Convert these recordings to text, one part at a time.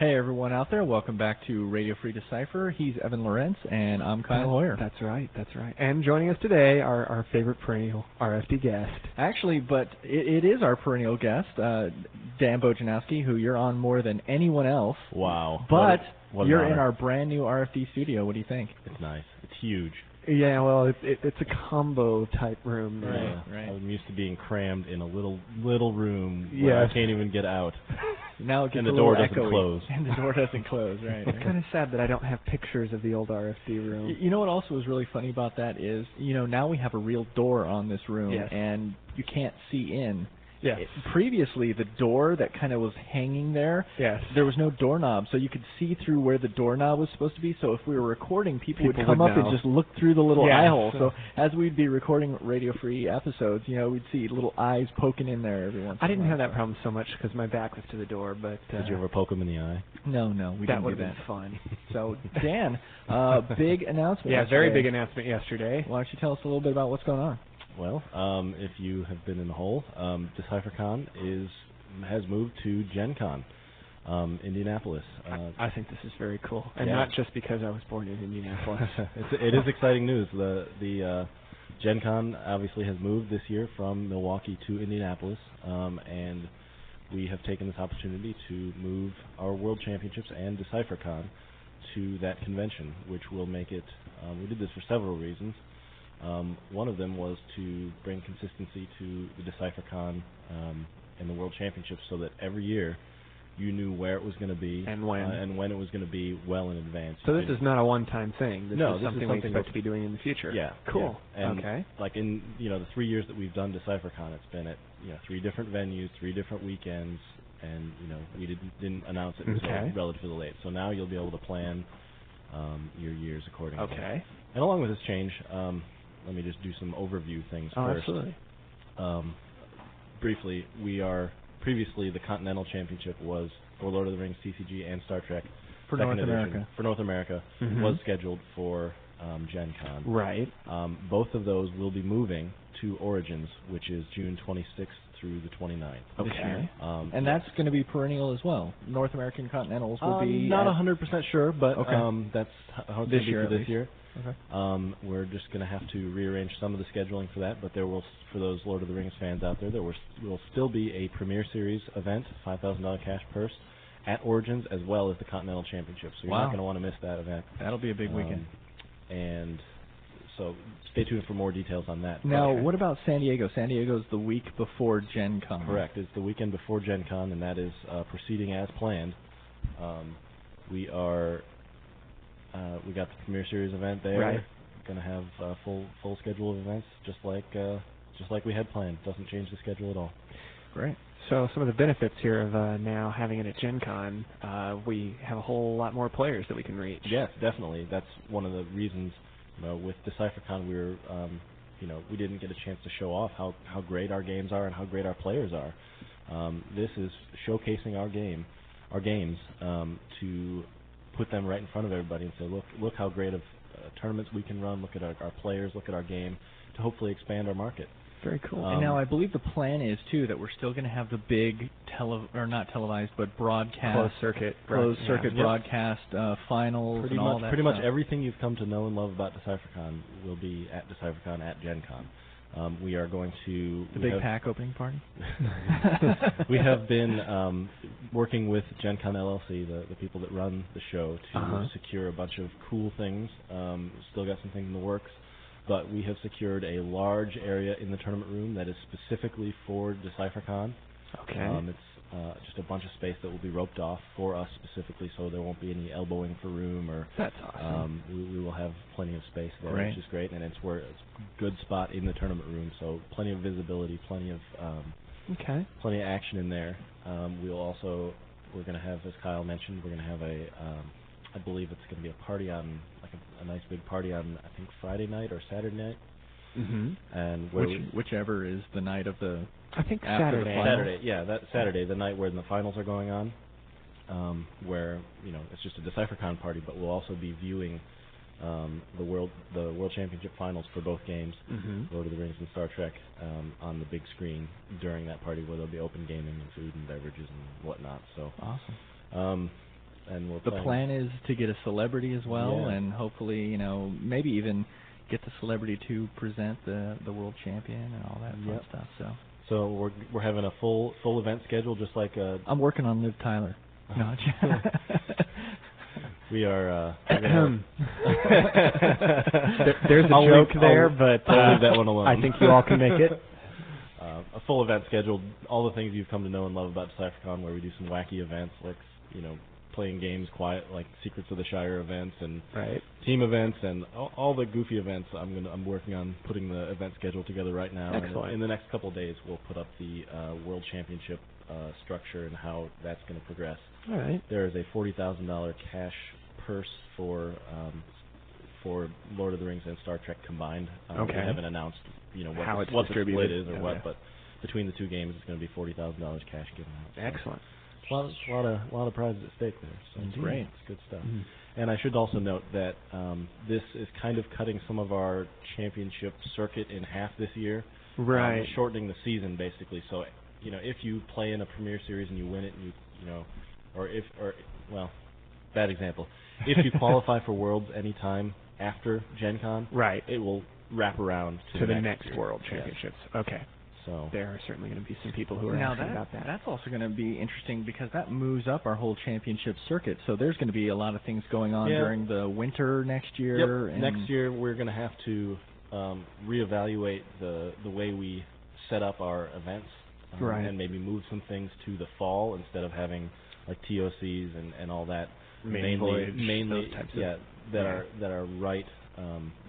Hey everyone out there, welcome back to Radio Free Decipher. He's Evan Lorenz and I'm Kyle Hoyer. That's right. And joining us today, our favorite perennial RFD guest. Actually, but it is our perennial guest, Dan Bojanowski, who you're on more than anyone else. Wow. But what you're in our brand new RFD studio. What do you think? It's nice. It's huge. Yeah, well, it's a combo type room. Right. I'm used to being crammed in a little room where I can't even get out. Now it gets and the a door little doesn't echoey. close. And the door doesn't close, right. It's kind of sad that I don't have pictures of the old RFD room. You know what also was really funny about that is, now we have a real door on this room, yes. and you can't see in. Yeah. Previously, the door that kind of was hanging there, yes. there was no doorknob, so you could see through where the doorknob was supposed to be. So if we were recording, people would come up and just look through the little eye hole. So as we'd be recording Radio-Free episodes, we'd see little eyes poking in there every once in a while. I didn't have that problem so much because my back was to the door, but... Did you ever poke them in the eye? No, we didn't do that. That would have been fun. So, Dan, big announcement Yeah, yesterday. very big announcement yesterday. Why don't you tell us a little bit about what's going on? Well, if you have been in the hole, DecipherCon has moved to Gen Con, Indianapolis. I think this is very cool, and not just because I was born in Indianapolis. It is exciting news. The Gen Con obviously has moved this year from Milwaukee to Indianapolis, and we have taken this opportunity to move our World Championships and DecipherCon to that convention, which will make it. We did this for several reasons. One of them was to bring consistency to the DecipherCon and the World Championships so that every year you knew where it was going to be and when it was going to be well in advance. So this is not a one-time thing. This is something we expect to be doing in the future. Yeah. Cool. Yeah. And okay. Like in the 3 years that we've done DecipherCon, it's been at 3 different venues, 3 different weekends, and we didn't announce it until relatively late. So now you'll be able to plan your years accordingly. Okay. And along with this change. Let me just do some overview things first. Absolutely. Briefly, previously the Continental Championship was for Lord of the Rings, TCG, and Star Trek. For North America. For North America, was scheduled for Gen Con. Right. Both of those will be moving to Origins, which is June 26th through the 29th. Okay. And that's going to be perennial as well. North American Continentals will be... Not 100% sure, but that's how it's going to be for this year. Okay. We're just going to have to rearrange some of the scheduling for that, but there will, for those Lord of the Rings fans out there, will still be a Premier Series event, $5,000 cash purse, at Origins, as well as the Continental Championship. So you're not going to want to miss that event. That'll be a big weekend. And so stay tuned for more details on that. Now, what about San Diego? San Diego's the week before Gen Con. Correct. It's the weekend before Gen Con, and that is proceeding as planned. We got the Premier Series event there. Right. Going to have a full schedule of events, just like we had planned. Doesn't change the schedule at all. Great. So some of the benefits here of now having it at Gen Con, we have a whole lot more players that we can reach. Yes, definitely. That's one of the reasons. With DecipherCon, we didn't get a chance to show off how great our games are and how great our players are. This is showcasing our games to put them right in front of everybody and say, look how great of tournaments we can run. Look at our players. Look at our game to hopefully expand our market. Very cool. And now I believe the plan is too that we're still going to have the big not televised but broadcast closed circuit broadcast finals and all that. Pretty much everything you've come to know and love about DecipherCon will be at DecipherCon at Gen Con. We are going to the big pack opening party. We have been working with Gen Con LLC, the people that run the show, to secure a bunch of cool things. Still got some things in the works. But we have secured a large area in the tournament room that is specifically for DecipherCon. Okay. It's just a bunch of space that will be roped off for us specifically, so there won't be any elbowing for room. That's awesome. We will have plenty of space there, Great. which is great, and it's a good spot in the tournament room, so plenty of visibility, plenty of action in there. We're going to have, as Kyle mentioned, we're going to have I believe it's going to be a party on, a nice big party on, I think, Friday night or Saturday night. And whichever is the night of the... I think Saturday. Saturday, yeah, that Saturday, the night where the finals are going on, where, it's just a DecipherCon party, but we'll also be viewing the World Championship finals for both games, Lord of the Rings and Star Trek, on the big screen during that party, where there'll be open gaming and food and beverages and whatnot. So awesome. and we're the plan is to get a celebrity as well, and hopefully, maybe even get the celebrity to present the world champion and all that fun stuff. So we're having a full event schedule, just like I'm working on Liv Tyler. No, we are. There's a joke there, but I'll leave that one alone. I think you all can make it. A full event schedule, all the things you've come to know and love about DecipherCon, where we do some wacky events like playing games, like Secrets of the Shire events and team events and all the goofy events. I'm working on putting the event schedule together right now. Excellent. And in the next couple of days, we'll put up the World Championship structure and how that's going to progress. All right. There is a $40,000 cash purse for Lord of the Rings and Star Trek combined. We haven't announced what the split is or what, but between the two games, it's going to be $40,000 cash given out. So Excellent. A lot of prizes at stake there. So it's great. It's good stuff. And I should also note that this is kind of cutting some of our championship circuit in half this year. Right. Shortening the season basically. So if you play in a Premier Series and you win it, and bad example. If you qualify for Worlds anytime after Gen Con, it will wrap around to the next World Championships. Yes. Okay. So there are certainly going to be some people who are asking about that. That's also going to be interesting because that moves up our whole championship circuit. So there's going to be a lot of things going on during the winter next year. Yep. Next year we're going to have to reevaluate the way we set up our events, and maybe move some things to the fall instead of having like TOCs and all that. Mainly those types that are right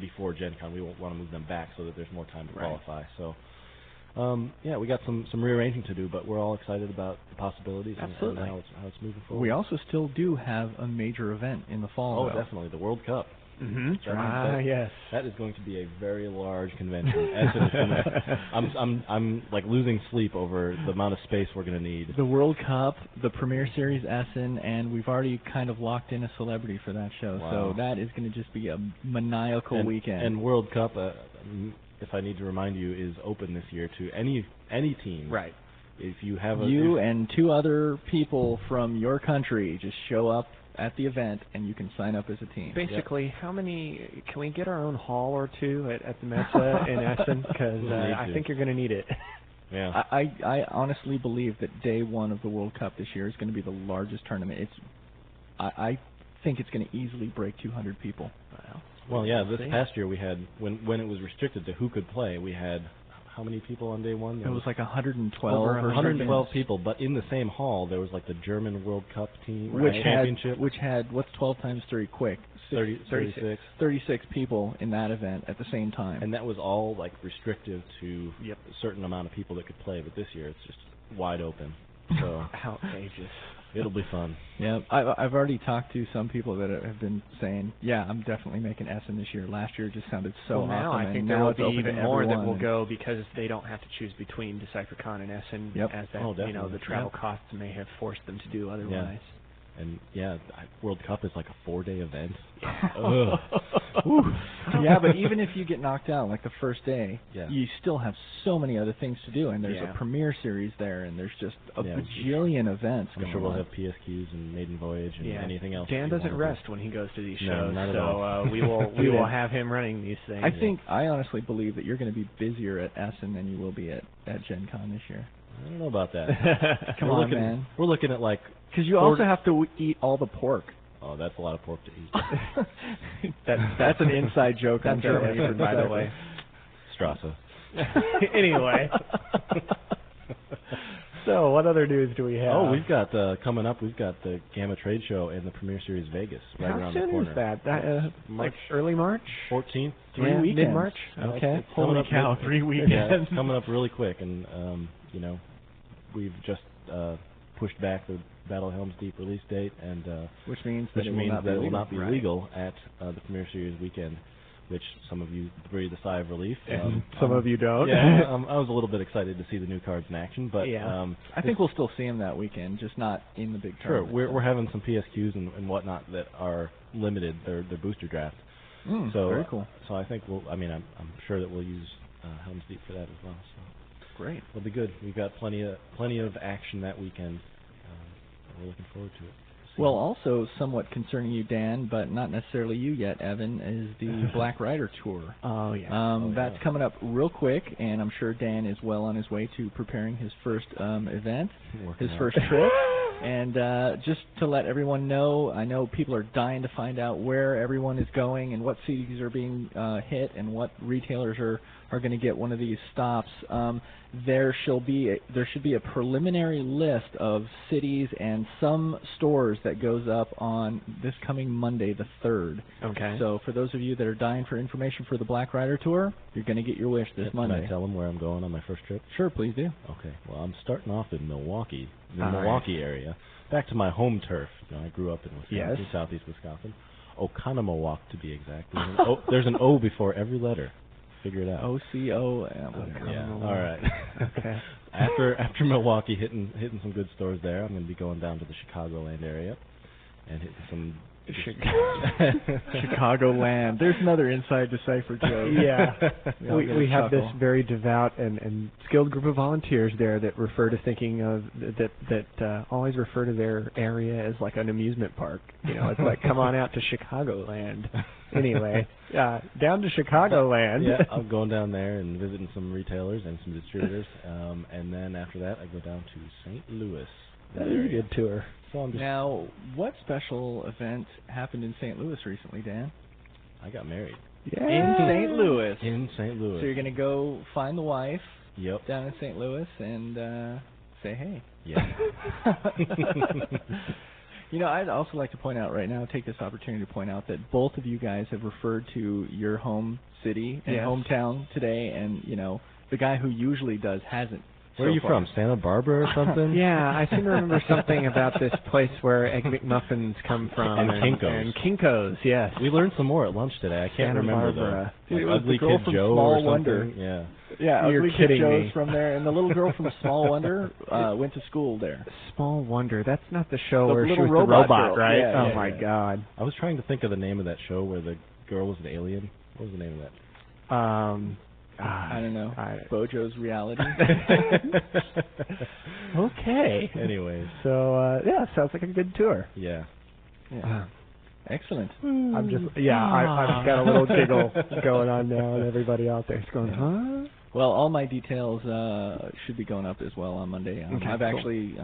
before Gen Con. We want to move them back so that there's more time to qualify. So. We got some rearranging to do, but we're all excited about the possibilities and how it's moving forward. We also still do have a major event in the fall. Oh, definitely, the World Cup. Yes. That is going to be a very large convention. I'm like losing sleep over the amount of space we're going to need. The World Cup, the Premier Series Essen, and we've already kind of locked in a celebrity for that show. Wow. So that is going to just be a maniacal weekend. And World Cup, if I need to remind you, is open this year to any team. Right. If you have and two other people from your country just show up at the event, and you can sign up as a team. Basically, how many can we get our own hall or two at the Mesa in Essen? Because I think you're going to need it. Yeah. I honestly believe that day one of the World Cup this year is going to be the largest tournament. I think it's going to easily break 200 people. Well, this past year we had when it was restricted to who could play, we had how many people on day one? It was like 112. Over 112 people, but in the same hall there was like the German World Cup team championship, which had what's 12 times 3 quick? 36. 36 people in that event at the same time. And that was all like restrictive to a certain amount of people that could play. But this year it's just wide open. So outrageous. It'll be fun. Yeah, I've already talked to some people that have been saying, I'm definitely making Essen this year. Last year it just sounded so awesome. Now I think there will be even more that will go because they don't have to choose between DecipherCon and Essen, as that the travel costs may have forced them to do otherwise. And World Cup is like a 4-day event. But even if you get knocked out like the first day, you still have so many other things to do, and there's a Premier Series there, and there's just a bajillion events. I'm sure we'll have PSQs and Maiden Voyage and anything else. Dan doesn't rest when he goes to these shows, not at all. we will have him running these things. I honestly believe that you're going to be busier at Essen than you will be at Gen Con this year. I don't know about that. Come on, man. We're looking at like... Because you also have to eat all the pork. Oh, that's a lot of pork to eat. That's an inside joke on Germany, by the way. Strasse. Anyway. So, what other news do we have? Oh, we've got coming up. We've got the Gamma Trade Show and the Premier Series Vegas around the corner. How soon is that? Like early March? 14th. 3 weekends. Mid-March. Okay. Holy cow! 3 weekends. Yeah, it's coming up really quick, and we've just pushed back the Battle Helm's Deep release date, and which means that it will not be legal at the Premier Series weekend, which some of you breathe a sigh of relief. Some of you don't. Yeah, I was a little bit excited to see the new cards in action, but I think we'll still see them that weekend, just not in the big tournament. Sure, we're having some PSQs and whatnot that are limited. They're booster drafts. So very cool. So I think I'm sure that we'll use Helm's Deep for that as well. So great. It'll be good. We've got plenty of action that weekend. We're looking forward to it. Well, also somewhat concerning you, Dan, but not necessarily you yet, Evan, is the Black Rider Tour. Oh, yeah. That's coming up real quick, and I'm sure Dan is well on his way to preparing his first event, his first trip. And just to let everyone know, I know people are dying to find out where everyone is going and what cities are being hit and what retailers are going to get one of these stops. There should be a preliminary list of cities and some stores that goes up on this coming Monday, the 3rd. Okay. So for those of you that are dying for information for the Black Rider Tour, you're going to get your wish this Monday. Can I tell them where I'm going on my first trip? Sure, please do. Okay. Well, I'm starting off in Milwaukee, the Milwaukee area. Back to my home turf. I grew up in Wisconsin, southeast Wisconsin. Oconomowoc, to be exact. There's an O before every letter. Figure it out. O-C-O. Yeah. All right. Okay. After Milwaukee, hitting some good stores there, I'm going to be going down to the Chicagoland area and hitting some. Chicagoland. There's another inside Decipher joke. Yeah. we have this very devout and skilled group of volunteers there that refer to thinking of that always refer to their area as like an amusement park. It's like, come on out to Chicagoland. Anyway, down to Chicagoland. Yeah, I'm going down there and visiting some retailers and some distributors, and then after that I go down to St. Louis. That is a good tour. So now, what special event happened in St. Louis recently, Dan? I got married. Yeah. In St. Louis. In St. Louis. So you're going to go find the wife Yep. down in St. Louis and say hey. Yeah. I'd also like to point out right now, take this opportunity to point out that both of you guys have referred to your home city and hometown today, and, the guy who usually does hasn't. Where are you from? Santa Barbara or something? Yeah, I seem to remember something about this place where Egg McMuffins come from. And Kinko's. And Kinko's, yes. We learned some more at lunch today. I can't remember Barbara. though. Like it was Ugly the girl Kid from Joe Small or something. Wonder. Yeah. Yeah, You're Ugly kidding Kid Joe's me. from there, and the little girl from Small Wonder went to school there. Small Wonder. That's not the show The where she little was the robot robot, girl. right? Yeah, oh my God. I was trying to think of the name of that show where the girl was an alien. What was the name of that? I don't know. Bojo's Reality. Okay. Anyways. So, sounds like a good tour. Yeah. Excellent. I'm just, I've got a little giggle going on now, and everybody out there is going, huh? Well, all my details should be going up as well on Monday. I've actually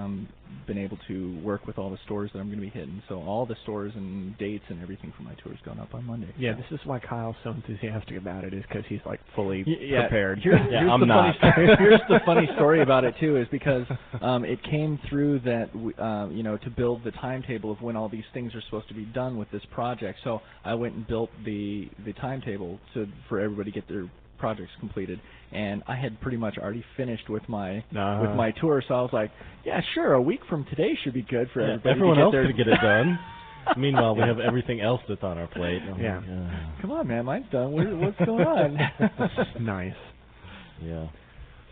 been able to work with all the stores that I'm going to be hitting, so all the stores and dates and everything for my tour is going up on Monday. Yeah, this is why Kyle's so enthusiastic about it, is because he's like fully prepared. I'm not. Here's the funny story about it too, is because it came through that to build the timetable of when all these things are supposed to be done with this project. So I went and built the timetable for everybody to get their projects completed, and I had pretty much already finished with my tour, so I was like, yeah, sure, a week from today should be good for everybody. Everyone else could get it done. Meanwhile, we have everything else that's on our plate. Come on, man, mine's done. What's going on? Nice. Yeah.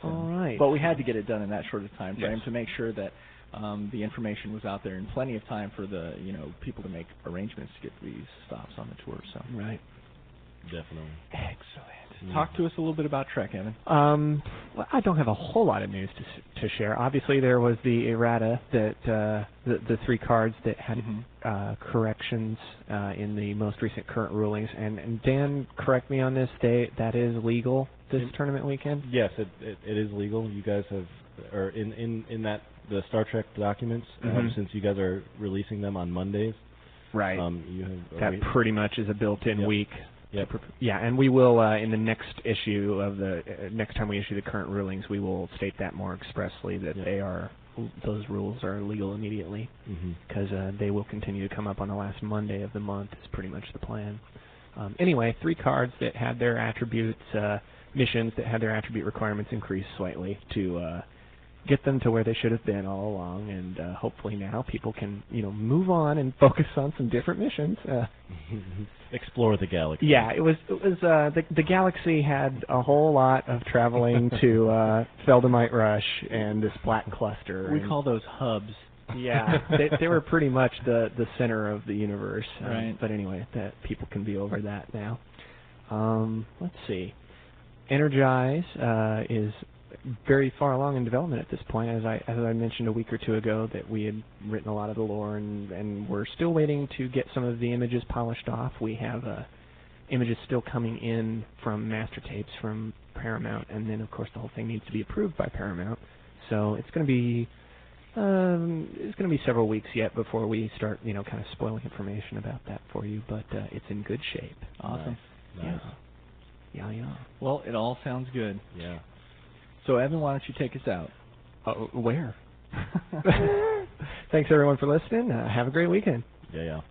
All right. But we had to get it done in that short of time frame to make sure that the information was out there in plenty of time for the people to make arrangements to get these stops on the tour. So right. Definitely. Excellent. Talk to us a little bit about Trek, Evan. Well, I don't have a whole lot of news to share. Obviously, there was the errata that the 3 cards that had corrections in the most recent current rulings. And Dan, correct me on this, that is legal this tournament weekend? Yes, it is legal. You guys have, or in that the Star Trek documents, since you guys are releasing them on Mondays. Right. You have that pretty much is a built-in week. Yep. Yeah, and we will in the next issue of the next time we issue the current rulings, we will state that more expressly that those rules are legal immediately, because they will continue to come up on the last Monday of the month. Is pretty much the plan. Anyway, 3 cards that had their attributes missions that had their attribute requirements increased slightly to get them to where they should have been all along, and hopefully now people can move on and focus on some different missions. Explore the galaxy. Yeah, it was the galaxy had a whole lot of traveling to Feldamite Rush and this black cluster. We call those hubs. Yeah, they were pretty much the center of the universe. Right. But anyway, that people can be over that now. Let's see. Energize is very far along in development at this point. As I mentioned a week or two ago, that we had written a lot of the lore, and we're still waiting to get some of the images polished off. We have images still coming in from master tapes from Paramount, and then of course the whole thing needs to be approved by Paramount. So it's going to be several weeks yet before we start, kind of spoiling information about that for you. But it's in good shape. Awesome. Nice. Yeah. Well, it all sounds good. Yeah. So Evan, why don't you take us out? Where? Thanks everyone for listening. Have a great weekend. Yeah.